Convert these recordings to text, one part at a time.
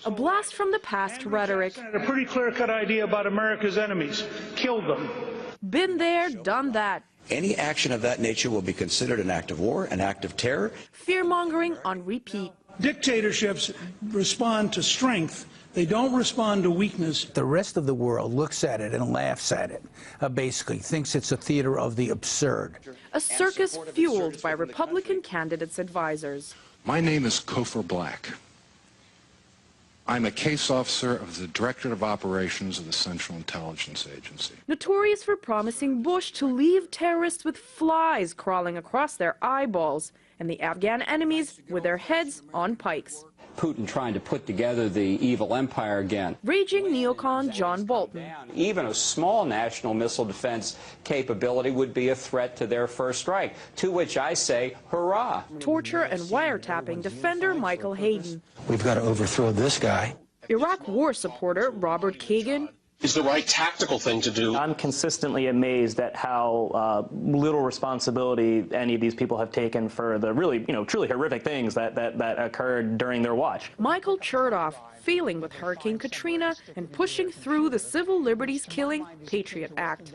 A blast from the past rhetoric. A pretty clear-cut idea about America's enemies. Killed them. Been there, done that. Any action of that nature will be considered an act of war, an act of terror. Fear-mongering on repeat. Dictatorships respond to strength. They don't respond to weakness. The rest of the world looks at it and laughs at it, basically thinks it's a theater of the absurd. A circus fueled by Republican candidates' advisors. My name is Kofor Black. I'm a case officer of the Directorate of Operations of the Central Intelligence Agency. Notorious for promising Bush to leave terrorists with flies crawling across their eyeballs, and the Afghan enemies with their heads on pikes. Putin trying to put together the evil empire again. Raging neocon John Bolton. Even a small national missile defense capability would be a threat to their first strike, to which I say, hurrah. Torture and wiretapping defender Michael Hayden. We've got to overthrow this guy. Iraq war supporter Robert Kagan. Is the right tactical thing to do. I'm consistently amazed at how little responsibility any of these people have taken for the really, truly horrific things that occurred during their watch. Michael Chertoff, failing with Hurricane Katrina and pushing through the civil liberties-killing Patriot Act.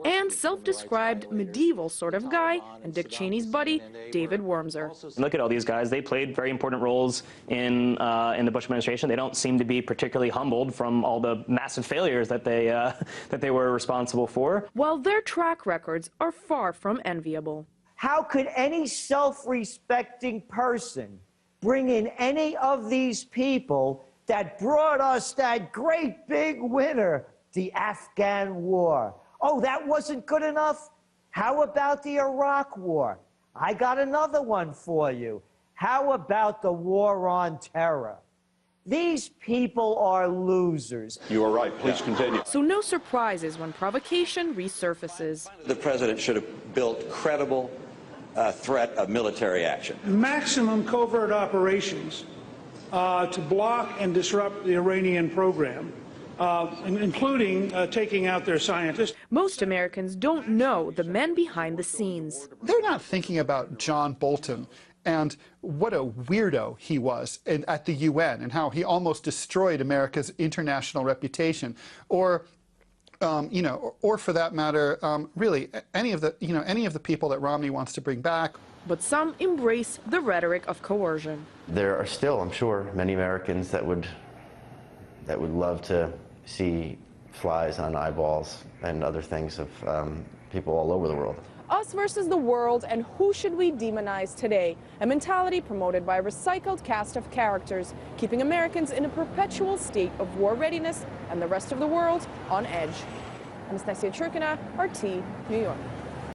And self-described medieval sort of guy and Dick Cheney's buddy, David Wormser. Look at all these guys. They played very important roles in the Bush administration. They don't seem to be particularly humbled from all the massive failures that they were responsible for. While their track records are far from enviable. How could any self-respecting person bring in any of these people that brought us that great big winner, the Afghan war? Oh, that wasn't good enough? How about the Iraq war? I got another one for you. How about the war on terror? These people are losers. You are right. Please continue. So no surprises when provocation resurfaces. The president should have built credible threat of military action. Maximum covert operations to block and disrupt the Iranian program, including taking out their scientists. Most Americans don't know the men behind the scenes. They're not thinking about John Bolton and what a weirdo he was at the UN and how he almost destroyed America's international reputation, or or for that matter, really any of the people that Romney wants to bring back. But some embrace the rhetoric of coercion. There are still, I'm sure, many Americans that would love to see flies on eyeballs and other things of people all over the world. Us versus the world, and who should we demonize today? A mentality promoted by a recycled cast of characters, keeping Americans in a perpetual state of war readiness and the rest of the world on edge. Anastasia Churkina, RT, New York.